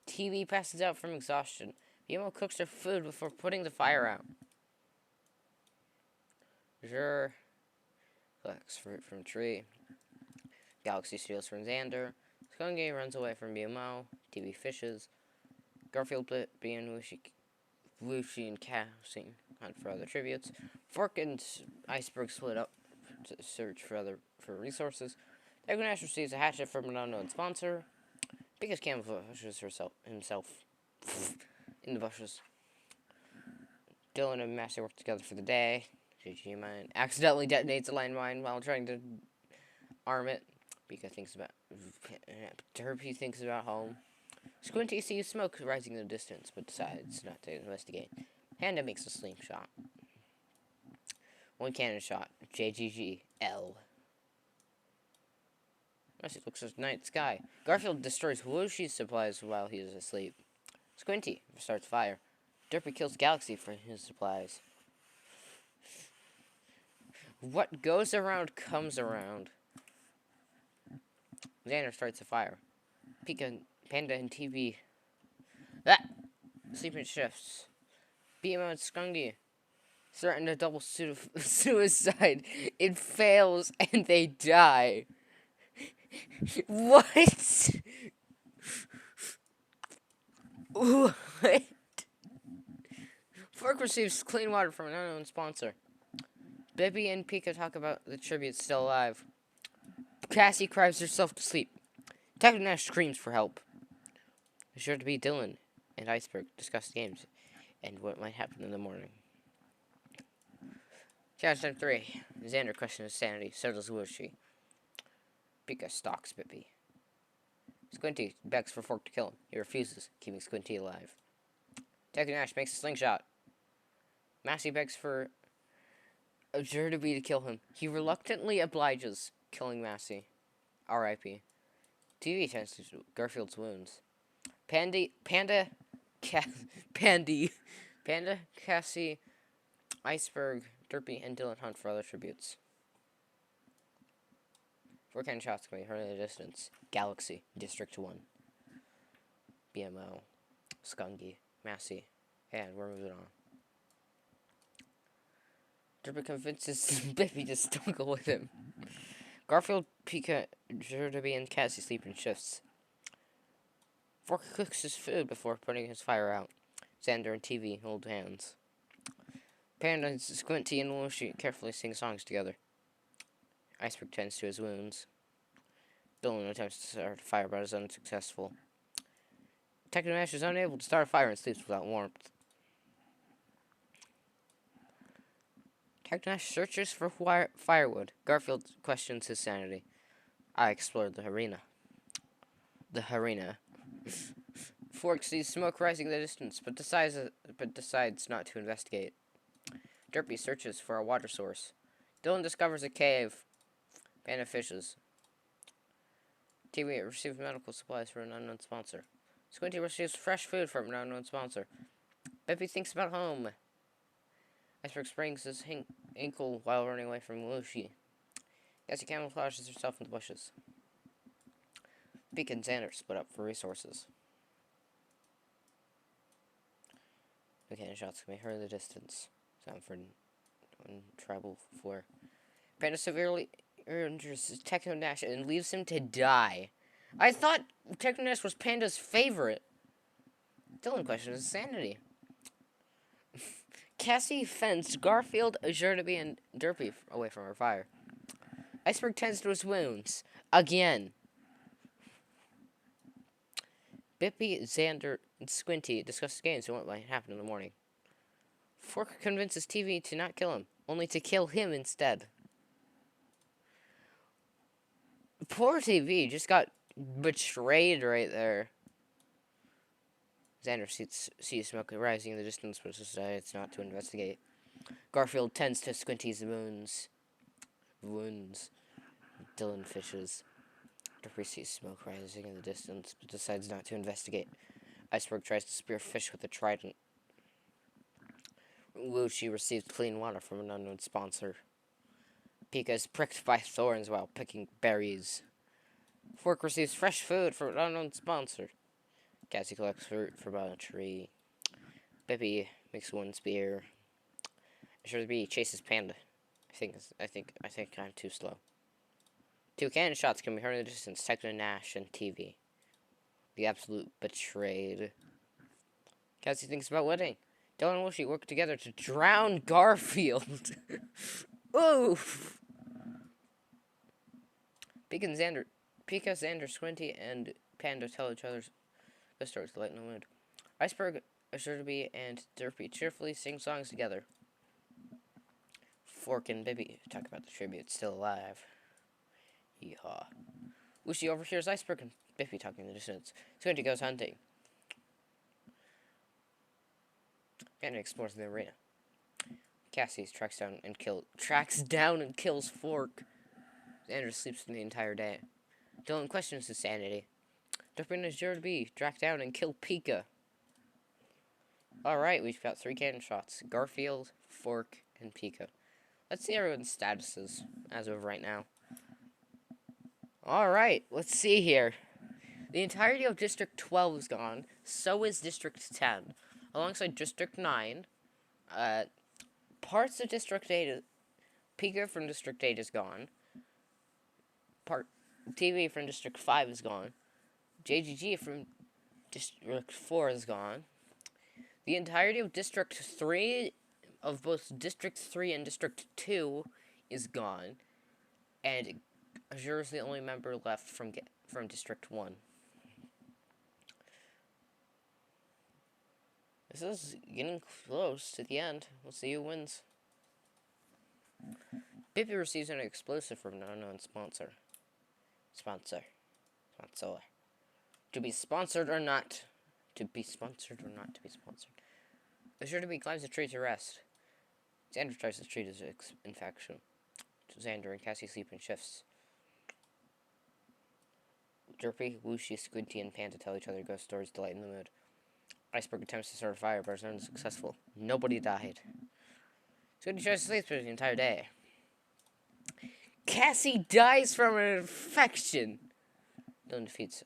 TV passes out from exhaustion. BMO cooks their food before putting the fire out. Azure collects fruit from a tree. Galaxy steals from Xander. Skunky runs away from BMO. TV fishes. Garfield, Blippy, and Wooshie and Cassie hunt for other tributes. Fork and Iceberg split up to search for resources. Dagonash receives a hatchet from an unknown sponsor. Pika's camouflages himself in the bushes. Dylan and Massey work together for the day. GG Mine accidentally detonates a landmine while trying to arm it. Pika thinks about Derpy thinks about home. Squinty sees smoke rising in the distance, but decides not to investigate. Panda makes a slingshot. One cannon shot. JGG. L. Massey looks at the night sky. Garfield destroys Wooshie's supplies while he is asleep. Squinty starts fire. Derpy kills Galaxy for his supplies. What goes around comes around. Xander starts a fire. Pika, Panda, and TV sleep in shifts. BMO and Skunky threaten a double suicide. It fails and they die. What? What? Fork receives clean water from an unknown sponsor. Bippy and Pika talk about the tributes still alive. Cassie cries herself to sleep. Detective Nash screams for help. It's sure to be Dylan and Iceberg discuss the games and what might happen in the morning. Challenge time 3. Xander questions his sanity, so does Wooshie. Pika stalks Bippy. Squinty begs for Fork to kill him. He refuses, keeping Squinty alive. Detective Nash makes a slingshot. Massey begs for Azure to kill him. He reluctantly obliges, killing Massey. R.I.P. TV tends to Garfield's wounds. Panda, Cassie, Iceberg, Derpy, and Dylan hunt for other tributes. 4 cannon shots can be heard in the distance. Galaxy, District 1. BMO, Skunky, Massey, and we're moving on. Derpy convinces Bippy to snuggle with him. Garfield, Pika, Derpy, and Cassie sleep in shifts. Fork cooks his food before putting his fire out. Xander and TV hold hands. Panda, Squinty, and Wooshie carefully sing songs together. Iceberg tends to his wounds. Dylan attempts to start a fire but is unsuccessful. Detective Nash is unable to start a fire and sleeps without warmth. Detective Nash searches for firewood. Garfield questions his sanity. I explored the arena. Fork sees smoke rising in the distance, but decides not to investigate. Derpy searches for a water source. Dylan discovers a cave. Panda fishes. TV receives medical supplies from an unknown sponsor. Squinty receives fresh food from an unknown sponsor. Bippy thinks about home. Iceberg springs his ankle while running away from Wooshie. Cassie camouflages herself in the bushes. Beacon and Xander split up for resources. Okay, shots can be heard in the distance. Sanford on tribal floor. Panda severely injures Techno Nash and leaves him to die. I thought Techno Nash was Panda's favorite. Dylan questions his sanity. Cassie fenced Garfield, Azurtaby, and Derpy away from her fire. Iceberg tends to his wounds. Again. Bippy, Xander, and Squinty discuss the games and what might happen in the morning. Fork convinces TV to not kill him, only to kill him instead. Poor TV just got betrayed right there. Xander sees smoke rising in the distance, but decides not to investigate. Garfield tends to Squinty's wounds. Dylan fishes. Derpy sees smoke rising in the distance, but decides not to investigate. Iceberg tries to spear fish with a trident. Wushi receives clean water from an unknown sponsor. Pika is pricked by thorns while picking berries. Fork receives fresh food from an unknown sponsor. Cassie collects fruit from a tree. Bippy makes one spear. Azurtaby chases Panda. I think I'm too slow. 2 cannon shots can be heard in the distance. Techno Nash and TV. The absolute betrayed. Cassie thinks about wedding. Dylan and Wushi work together to drown Garfield. Oof! Pika, Xander, Squinty, and Panda tell each other's ghost stories to lighten the mood. Iceberg, Azurtaby, and Derpy cheerfully sing songs together. Fork and Bippy talk about the tribute still alive. Yeehaw. Wushi overhears Iceberg and Bippy talking in the distance. Squinty goes hunting. Panda explores the arena. Cassie tracks down and kills Fork. Xander sleeps the entire day. Dylan questions his sanity. Derpy and Azurtaby track down and kill Pika. Alright, we've got 3 cannon shots. Garfield, Fork, and Pika. Let's see everyone's statuses as of right now. Alright, let's see here. The entirety of District 12 is gone. So is District 10. Alongside District 9. Parts of District 8. Pika from District 8 is gone. TV from District 5 is gone. JGG from District 4 is gone. The entirety of District 3, of both District 3 and District 2, is gone. And Azure is the only member left from District 1. This is getting close to the end. We'll see who wins. Bippy receives an explosive from an unknown sponsor. To be sponsored or not. To be sponsored or not to be sponsored. Azurtaby climbs a tree to rest. Xander tries to treat his infection. Xander and Cassie sleep in shifts. Derpy, Wushi, Squinty, and Panda tell each other ghost stories to lighten the mood. Iceberg attempts to start a fire, but is unsuccessful. Nobody died. Squinty tries to sleep through the entire day. Cassie dies from an infection. Dylan defeats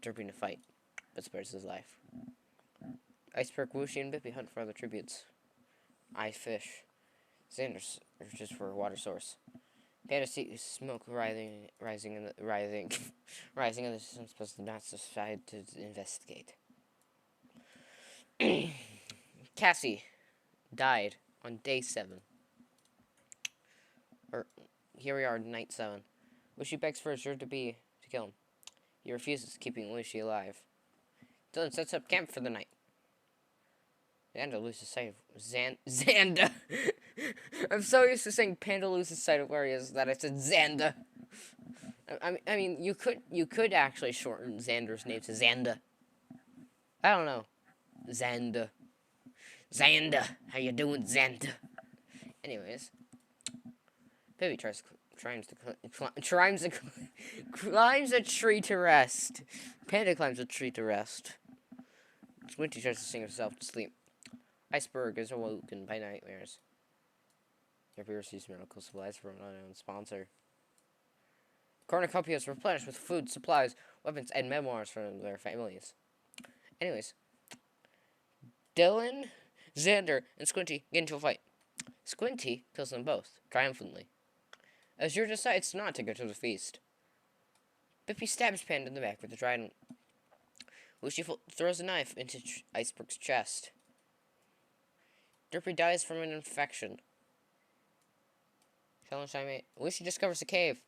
Derpy in a fight, but spares his life. Iceberg, Wushi, and Bippy hunt for other tributes. I fish. Xander searches for a water source. Panda sees smoke rising in the distance, but does not decide to investigate. Cassie died on day 7. Here we are, night 7. Wushi begs for Azurtaby to kill him. He refuses, keeping Wushi alive. Dylan sets up camp for the night. Xander loses sight of Xanda. I'm so used to saying Panda loses sight of where he is that I said Xanda. I mean, you could actually shorten Xander's name to Xanda. I don't know. Xanda. How you doing, Xanda? Anyways, Baby climbs a tree to rest. Panda climbs a tree to rest. Squinty tries to sing herself to sleep. Iceberg is awoken by nightmares. Derpy receives medical supplies from an unknown sponsor. Cornucopia is replenished with food supplies. weapons, and memoirs from their families. Anyways, Dylan, Xander, and Squinty get into a fight. Squinty kills them both, triumphantly. Azure decides not to go to the feast. Bippy stabs Panda in the back with a trident. Lucy throws a knife into Iceberg's chest. Derpy dies from an infection. Challenge time 8. Lucy discovers a cave.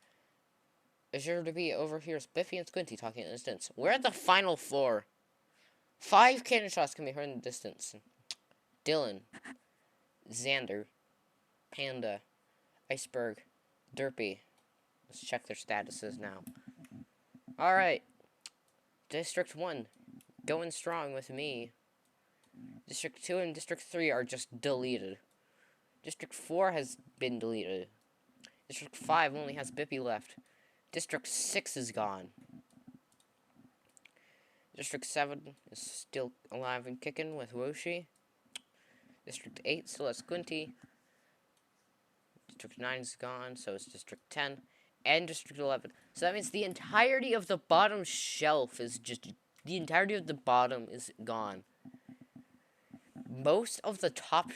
Azure Derpy overhears Biffy and Squinty talking in the distance. We're at the final floor. 5 cannon shots can be heard in the distance. Dylan, Xander, Panda, Iceberg, Derpy. Let's check their statuses now. Alright. District 1, going strong with me. District 2 and District 3 are just deleted. District 4 has been deleted. District 5 only has Bippy left. District 6 is gone. District 7 is still alive and kicking with Woshi. District 8 still has Squinty. District 9 is gone, so it's District 10. And District 11. So that means the entirety of the bottom shelf is just... The entirety of the bottom is gone. Most of the top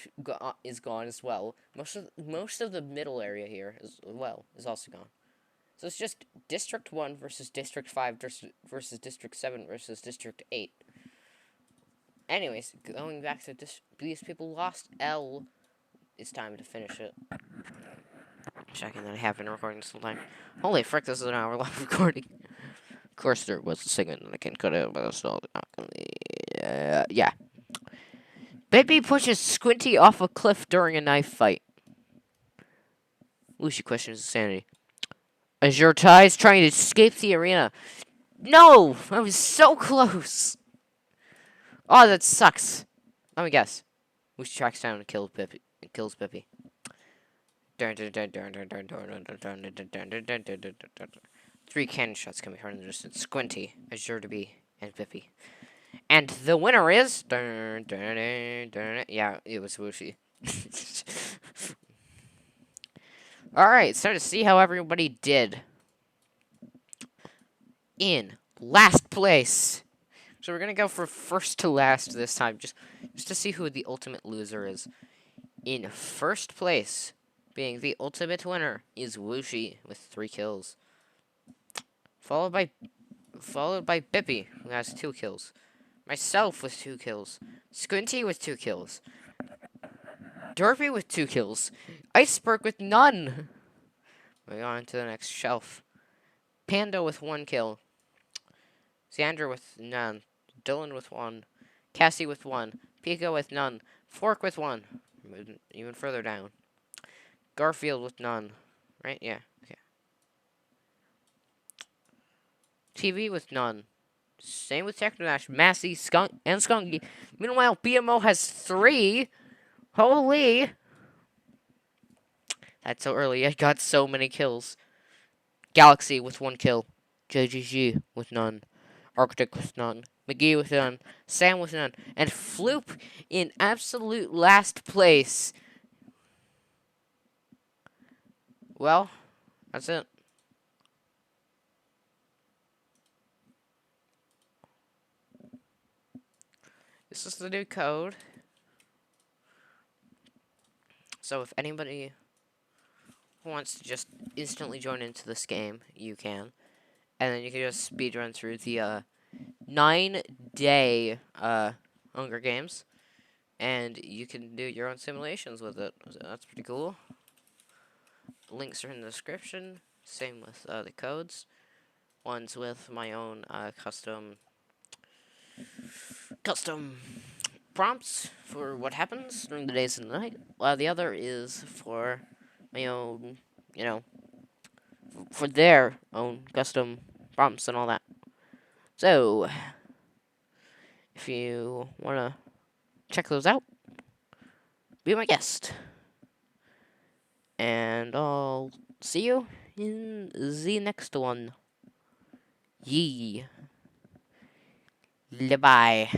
is gone as well. Most of the middle area here is also gone. So it's just District 1 versus District 5 versus District 7 versus District 8. Anyways, going back to these people lost L. It's time to finish it. Checking that I have been recording this whole time. Holy frick, this is an hour-long recording. Of course there was a segment that I can cut out, but it's not gonna be... yeah. Bippy pushes Squinty off a cliff during a knife fight. Lucy questions insanity. Azure Ty's trying to escape the arena. No! I was so close! Oh, that sucks. Let me guess. Lucy tracks down and kills Bippy. 3 cannon shots can be heard in the distance. Squinty, Azure to be, and Bippy. And the winner is... Yeah, it was Wushi. Alright, so to see how everybody did. In last place. So we're gonna go for first to last this time, just to see who the ultimate loser is. In first place, being the ultimate winner, is Wushi with 3 kills. Followed by Bippy, who has 2 kills. Myself with 2 kills. Squinty with 2 kills. Derpy with 2 kills. Iceberg with none. Moving on to the next shelf. Panda with 1 kill. Xander with none. Dylan with 1. Cassie with 1. Pico with none. Fork with 1. Moving even further down. Garfield with none. Right? Yeah. Okay. TV with none. Same with Technodash, Massey, Skunk, and Skunky. Meanwhile, BMO has 3. Holy! That's so early. I got so many kills. Galaxy with 1 kill. JGG with none. Arctic with none. McGee with none. Sam with none. And Floop in absolute last place. Well, that's it. This is the new code. So if anybody wants to just instantly join into this game, you can. And then you can just speedrun through the 9-day Hunger Games. And you can do your own simulations with it. So that's pretty cool. Links are in the description. Same with the codes. One's with my own custom prompts for what happens during the days and the night, while the other is for my own, for their own custom prompts and all that. So, if you want to check those out, be my guest. And I'll see you in the next one. Yee. Bye.